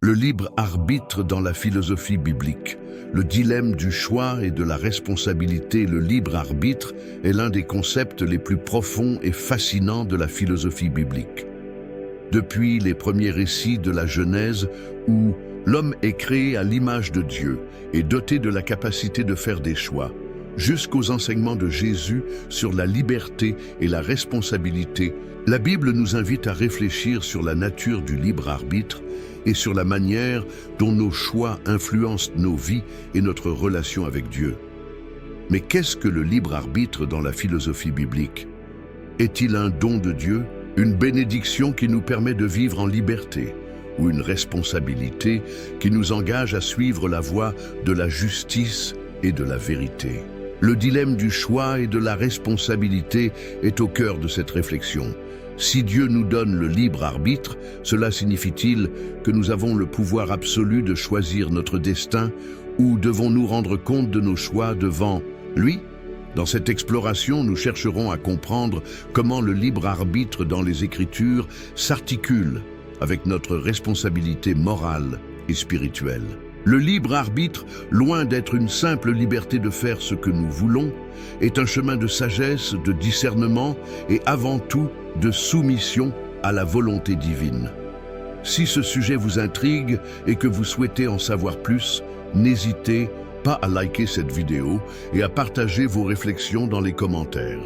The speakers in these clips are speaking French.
Le libre arbitre dans la philosophie biblique. Le dilemme du choix et de la responsabilité, le libre arbitre, est l'un des concepts les plus profonds et fascinants de la philosophie biblique. Depuis les premiers récits de la Genèse, où l'homme est créé à l'image de Dieu et doté de la capacité de faire des choix, jusqu'aux enseignements de Jésus sur la liberté et la responsabilité, la Bible nous invite à réfléchir sur la nature du libre arbitre et sur la manière dont nos choix influencent nos vies et notre relation avec Dieu. Mais qu'est-ce que le libre arbitre dans la philosophie biblique? Est-il un don de Dieu, une bénédiction qui nous permet de vivre en liberté, ou une responsabilité qui nous engage à suivre la voie de la justice et de la vérité? Le dilemme du choix et de la responsabilité est au cœur de cette réflexion. Si Dieu nous donne le libre arbitre, cela signifie-t-il que nous avons le pouvoir absolu de choisir notre destin, ou devons-nous rendre compte de nos choix devant lui? Dans cette exploration, nous chercherons à comprendre comment le libre arbitre dans les Écritures s'articule avec notre responsabilité morale et spirituelle. Le libre arbitre, loin d'être une simple liberté de faire ce que nous voulons, est un chemin de sagesse, de discernement et avant tout de soumission à la volonté divine. Si ce sujet vous intrigue et que vous souhaitez en savoir plus, n'hésitez pas à liker cette vidéo et à partager vos réflexions dans les commentaires.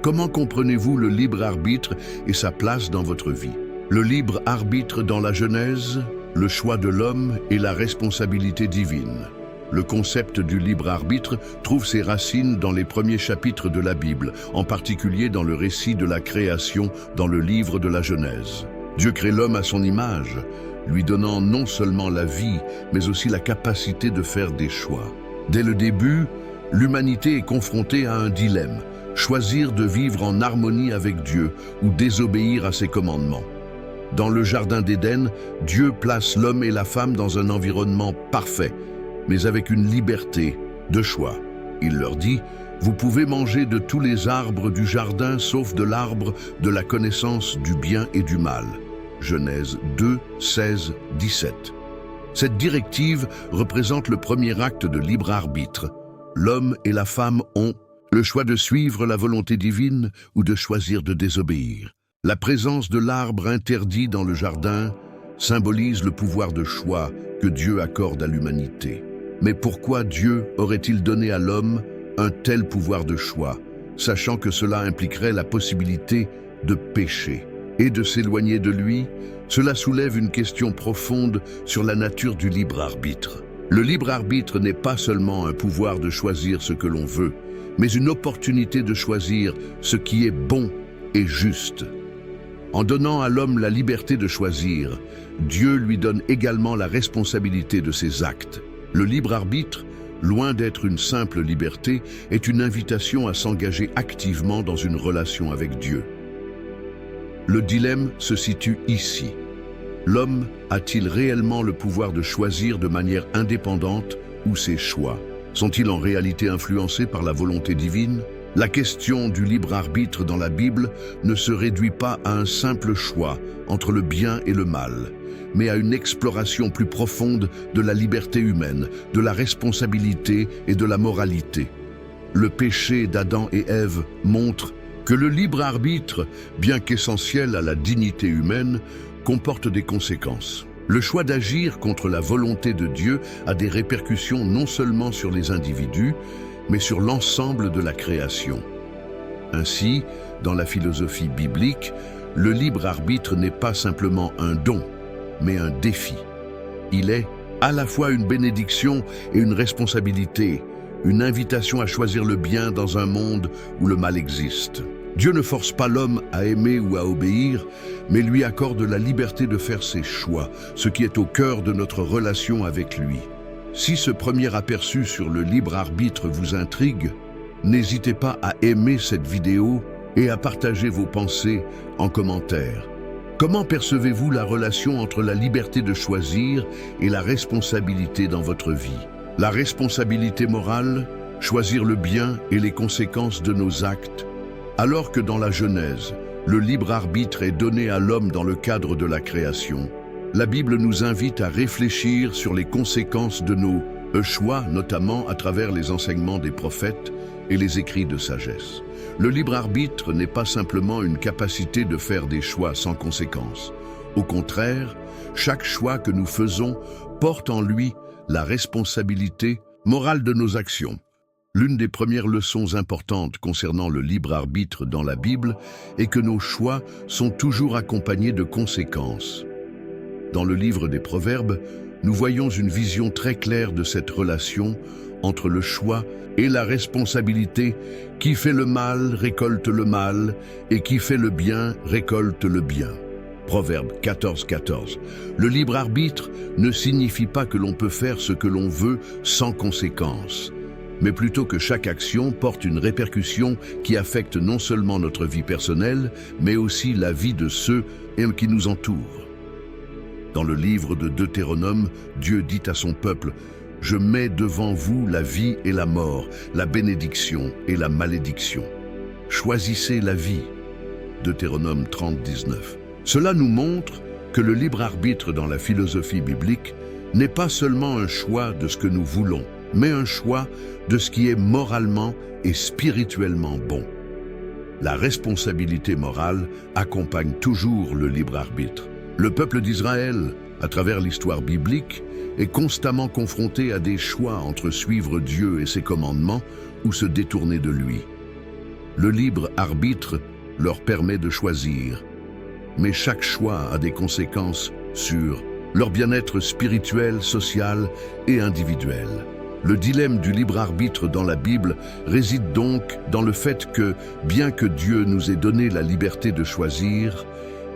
Comment comprenez-vous le libre arbitre et sa place dans votre vie? Le libre arbitre dans la Genèse, le choix de l'homme et la responsabilité divine. Le concept du libre arbitre trouve ses racines dans les premiers chapitres de la Bible, en particulier dans le récit de la création dans le livre de la Genèse. Dieu crée l'homme à son image, lui donnant non seulement la vie, mais aussi la capacité de faire des choix. Dès le début, l'humanité est confrontée à un dilemme, choisir de vivre en harmonie avec Dieu ou désobéir à ses commandements. Dans le jardin d'Éden, Dieu place l'homme et la femme dans un environnement parfait, mais avec une liberté de choix. Il leur dit, « Vous pouvez manger de tous les arbres du jardin sauf de l'arbre de la connaissance du bien et du mal. » Genèse 2, 16, 17. Cette directive représente le premier acte de libre arbitre. L'homme et la femme ont le choix de suivre la volonté divine ou de choisir de désobéir. La présence de l'arbre interdit dans le jardin symbolise le pouvoir de choix que Dieu accorde à l'humanité. Mais pourquoi Dieu aurait-il donné à l'homme un tel pouvoir de choix, sachant que cela impliquerait la possibilité de pécher et de s'éloigner de lui? Cela soulève une question profonde sur la nature du libre arbitre. Le libre arbitre n'est pas seulement un pouvoir de choisir ce que l'on veut, mais une opportunité de choisir ce qui est bon et juste. En donnant à l'homme la liberté de choisir, Dieu lui donne également la responsabilité de ses actes. Le libre arbitre, loin d'être une simple liberté, est une invitation à s'engager activement dans une relation avec Dieu. Le dilemme se situe ici. L'homme a-t-il réellement le pouvoir de choisir de manière indépendante ou ses choix sont-ils en réalité influencés par la volonté divine? La question du libre arbitre dans la Bible ne se réduit pas à un simple choix entre le bien et le mal, mais à une exploration plus profonde de la liberté humaine, de la responsabilité et de la moralité. Le péché d'Adam et Ève montre que le libre arbitre, bien qu'essentiel à la dignité humaine, comporte des conséquences. Le choix d'agir contre la volonté de Dieu a des répercussions non seulement sur les individus, mais sur l'ensemble de la création. Ainsi, dans la philosophie biblique, le libre arbitre n'est pas simplement un don, mais un défi. Il est à la fois une bénédiction et une responsabilité, une invitation à choisir le bien dans un monde où le mal existe. Dieu ne force pas l'homme à aimer ou à obéir, mais lui accorde la liberté de faire ses choix, ce qui est au cœur de notre relation avec lui. Si ce premier aperçu sur le libre arbitre vous intrigue, n'hésitez pas à aimer cette vidéo et à partager vos pensées en commentaire. Comment percevez-vous la relation entre la liberté de choisir et la responsabilité dans votre vie? La responsabilité morale, choisir le bien et les conséquences de nos actes, alors que dans la Genèse, le libre arbitre est donné à l'homme dans le cadre de la création. La Bible nous invite à réfléchir sur les conséquences de nos choix, notamment à travers les enseignements des prophètes et les écrits de sagesse. Le libre arbitre n'est pas simplement une capacité de faire des choix sans conséquences. Au contraire, chaque choix que nous faisons porte en lui la responsabilité morale de nos actions. L'une des premières leçons importantes concernant le libre arbitre dans la Bible est que nos choix sont toujours accompagnés de conséquences. Dans le livre des Proverbes, nous voyons une vision très claire de cette relation entre le choix et la responsabilité. Qui fait le mal récolte le mal, et qui fait le bien récolte le bien. Proverbe 14:14. Le libre arbitre ne signifie pas que l'on peut faire ce que l'on veut sans conséquence, mais plutôt que chaque action porte une répercussion qui affecte non seulement notre vie personnelle, mais aussi la vie de ceux qui nous entourent. Dans le livre de Deutéronome, Dieu dit à son peuple: « Je mets devant vous la vie et la mort, la bénédiction et la malédiction. Choisissez la vie. » Deutéronome 30:19. Cela nous montre que le libre arbitre dans la philosophie biblique n'est pas seulement un choix de ce que nous voulons, mais un choix de ce qui est moralement et spirituellement bon. La responsabilité morale accompagne toujours le libre arbitre. Le peuple d'Israël, à travers l'histoire biblique, est constamment confronté à des choix entre suivre Dieu et ses commandements ou se détourner de lui. Le libre arbitre leur permet de choisir, mais chaque choix a des conséquences sur leur bien-être spirituel, social et individuel. Le dilemme du libre arbitre dans la Bible réside donc dans le fait que, bien que Dieu nous ait donné la liberté de choisir,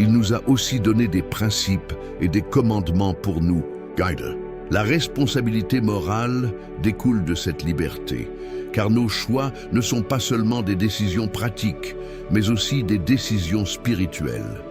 il nous a aussi donné des principes et des commandements pour nous guider. La responsabilité morale découle de cette liberté, car nos choix ne sont pas seulement des décisions pratiques, mais aussi des décisions spirituelles.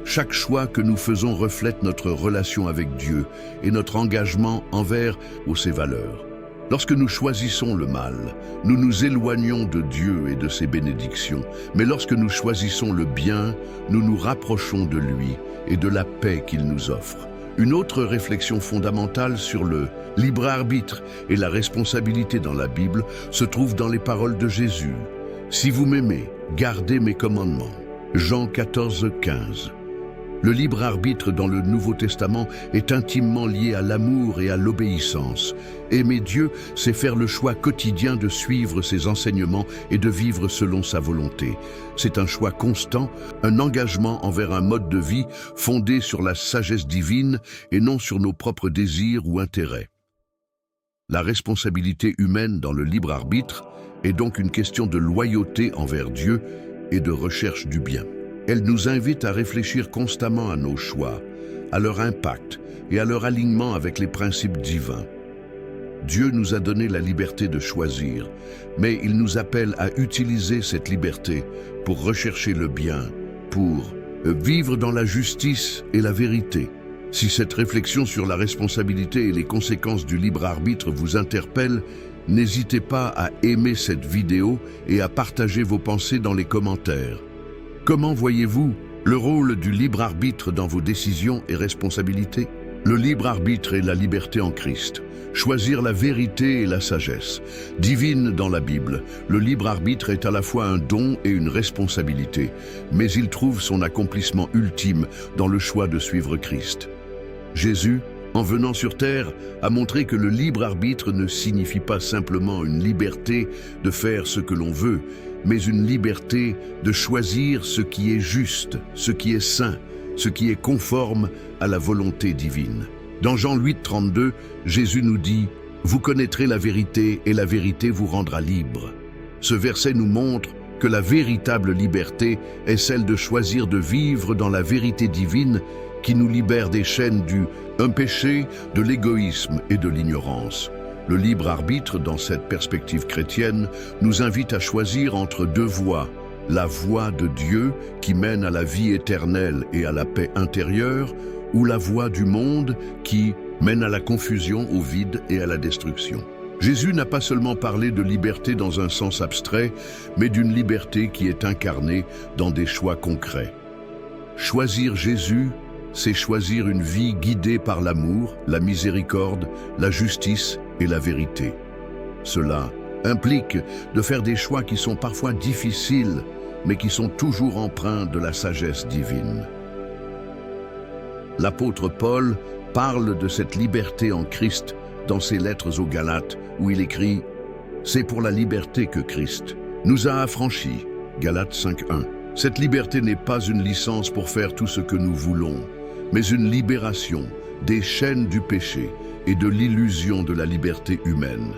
Chaque choix que nous faisons reflète notre relation avec Dieu et notre engagement envers ses valeurs. Lorsque nous choisissons le mal, nous nous éloignons de Dieu et de ses bénédictions. Mais lorsque nous choisissons le bien, nous nous rapprochons de lui et de la paix qu'il nous offre. Une autre réflexion fondamentale sur le libre arbitre et la responsabilité dans la Bible se trouve dans les paroles de Jésus. « Si vous m'aimez, gardez mes commandements. » Jean 14:15. Le libre arbitre dans le Nouveau Testament est intimement lié à l'amour et à l'obéissance. Aimer Dieu, c'est faire le choix quotidien de suivre ses enseignements et de vivre selon sa volonté. C'est un choix constant, un engagement envers un mode de vie fondé sur la sagesse divine et non sur nos propres désirs ou intérêts. La responsabilité humaine dans le libre arbitre est donc une question de loyauté envers Dieu et de recherche du bien. Elle nous invite à réfléchir constamment à nos choix, à leur impact et à leur alignement avec les principes divins. Dieu nous a donné la liberté de choisir, mais il nous appelle à utiliser cette liberté pour rechercher le bien, pour vivre dans la justice et la vérité. Si cette réflexion sur la responsabilité et les conséquences du libre arbitre vous interpelle, n'hésitez pas à aimer cette vidéo et à partager vos pensées dans les commentaires. Comment voyez-vous le rôle du libre arbitre dans vos décisions et responsabilités? Le libre arbitre est la liberté en Christ. Choisir la vérité et la sagesse. Divine dans la Bible, le libre arbitre est à la fois un don et une responsabilité, mais il trouve son accomplissement ultime dans le choix de suivre Christ. Jésus, en venant sur terre, a montré que le libre arbitre ne signifie pas simplement une liberté de faire ce que l'on veut, mais une liberté de choisir ce qui est juste, ce qui est saint, ce qui est conforme à la volonté divine. Dans Jean 8:32, Jésus nous dit « Vous connaîtrez la vérité et la vérité vous rendra libre ». Ce verset nous montre que la véritable liberté est celle de choisir de vivre dans la vérité divine qui nous libère des chaînes du péché, de l'égoïsme et de l'ignorance. Le libre arbitre, dans cette perspective chrétienne, nous invite à choisir entre deux voies. La voie de Dieu qui mène à la vie éternelle et à la paix intérieure, ou la voie du monde qui mène à la confusion, au vide et à la destruction. Jésus n'a pas seulement parlé de liberté dans un sens abstrait, mais d'une liberté qui est incarnée dans des choix concrets. Choisir Jésus c'est choisir une vie guidée par l'amour, la miséricorde, la justice et la vérité. Cela implique de faire des choix qui sont parfois difficiles, mais qui sont toujours empreints de la sagesse divine. L'apôtre Paul parle de cette liberté en Christ dans ses lettres aux Galates, où il écrit « C'est pour la liberté que Christ nous a affranchis ». Galates 5:1. Cette liberté n'est pas une licence pour faire tout ce que nous voulons, mais une libération des chaînes du péché et de l'illusion de la liberté humaine.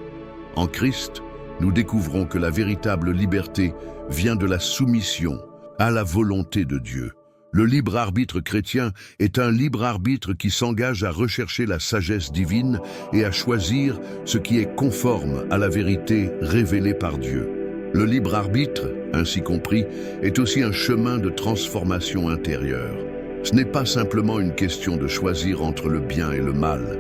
En Christ, nous découvrons que la véritable liberté vient de la soumission à la volonté de Dieu. Le libre arbitre chrétien est un libre arbitre qui s'engage à rechercher la sagesse divine et à choisir ce qui est conforme à la vérité révélée par Dieu. Le libre arbitre, ainsi compris, est aussi un chemin de transformation intérieure. Ce n'est pas simplement une question de choisir entre le bien et le mal,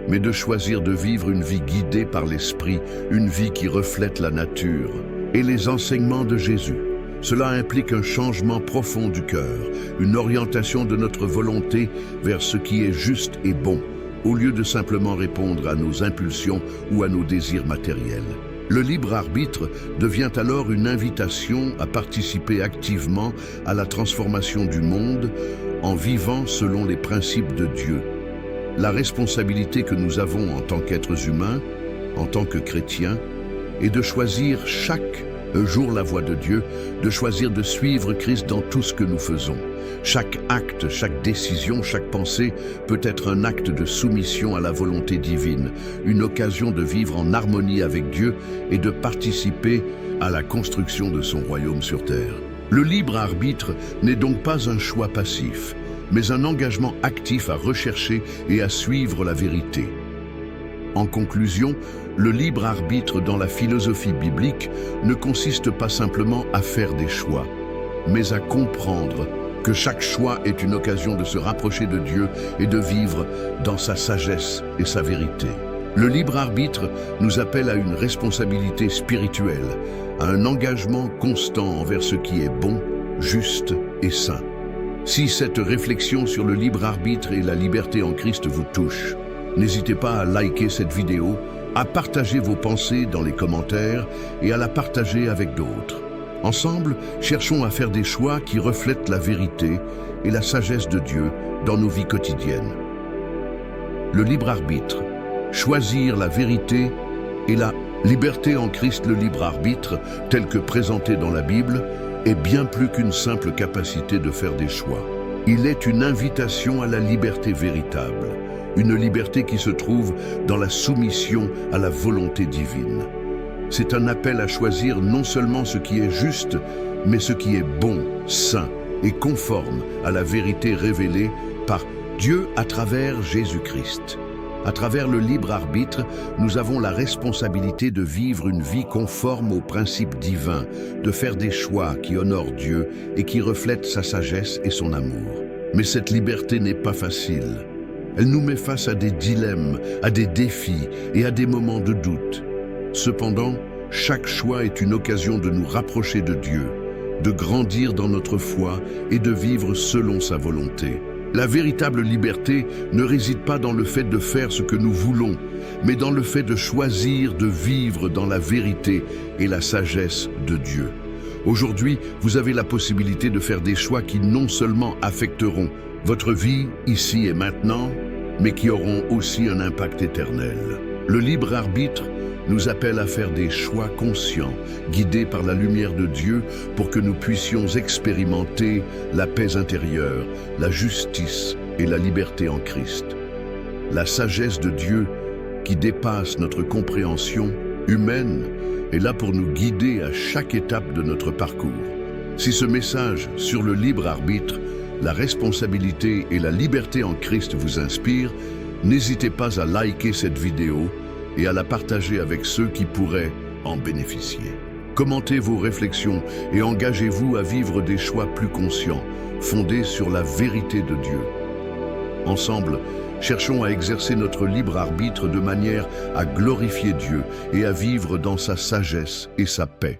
mais de choisir de vivre une vie guidée par l'Esprit, une vie qui reflète la nature et les enseignements de Jésus. Cela implique un changement profond du cœur, une orientation de notre volonté vers ce qui est juste et bon, au lieu de simplement répondre à nos impulsions ou à nos désirs matériels. Le libre arbitre devient alors une invitation à participer activement à la transformation du monde en vivant selon les principes de Dieu. La responsabilité que nous avons en tant qu'êtres humains, en tant que chrétiens, est de choisir chaque jour la voie de Dieu, de choisir de suivre Christ dans tout ce que nous faisons. Chaque acte, chaque décision, chaque pensée peut être un acte de soumission à la volonté divine, une occasion de vivre en harmonie avec Dieu et de participer à la construction de son royaume sur terre. Le libre arbitre n'est donc pas un choix passif, mais un engagement actif à rechercher et à suivre la vérité. En conclusion, le libre arbitre dans la philosophie biblique ne consiste pas simplement à faire des choix, mais à comprendre que chaque choix est une occasion de se rapprocher de Dieu et de vivre dans sa sagesse et sa vérité. Le libre arbitre nous appelle à une responsabilité spirituelle, à un engagement constant envers ce qui est bon, juste et saint. Si cette réflexion sur le libre arbitre et la liberté en Christ vous touche, n'hésitez pas à liker cette vidéo, à partager vos pensées dans les commentaires et à la partager avec d'autres. Ensemble, cherchons à faire des choix qui reflètent la vérité et la sagesse de Dieu dans nos vies quotidiennes. Le libre arbitre, choisir la vérité et la liberté en Christ. Le libre arbitre, tel que présenté dans la Bible, est bien plus qu'une simple capacité de faire des choix. Il est une invitation à la liberté véritable, une liberté qui se trouve dans la soumission à la volonté divine. C'est un appel à choisir non seulement ce qui est juste, mais ce qui est bon, saint et conforme à la vérité révélée par Dieu à travers Jésus-Christ. À travers le libre arbitre, nous avons la responsabilité de vivre une vie conforme aux principes divins, de faire des choix qui honorent Dieu et qui reflètent sa sagesse et son amour. Mais cette liberté n'est pas facile. Elle nous met face à des dilemmes, à des défis et à des moments de doute. Cependant, chaque choix est une occasion de nous rapprocher de Dieu, de grandir dans notre foi et de vivre selon sa volonté. La véritable liberté ne réside pas dans le fait de faire ce que nous voulons, mais dans le fait de choisir de vivre dans la vérité et la sagesse de Dieu. Aujourd'hui, vous avez la possibilité de faire des choix qui non seulement affecteront votre vie ici et maintenant, mais qui auront aussi un impact éternel. Le libre arbitre nous appelle à faire des choix conscients, guidés par la lumière de Dieu, pour que nous puissions expérimenter la paix intérieure, la justice et la liberté en Christ. La sagesse de Dieu, qui dépasse notre compréhension humaine, est là pour nous guider à chaque étape de notre parcours. Si ce message sur le libre arbitre, la responsabilité et la liberté en Christ vous inspire, n'hésitez pas à liker cette vidéo et à la partager avec ceux qui pourraient en bénéficier. Commentez vos réflexions et engagez-vous à vivre des choix plus conscients, fondés sur la vérité de Dieu. Ensemble, cherchons à exercer notre libre arbitre de manière à glorifier Dieu et à vivre dans sa sagesse et sa paix.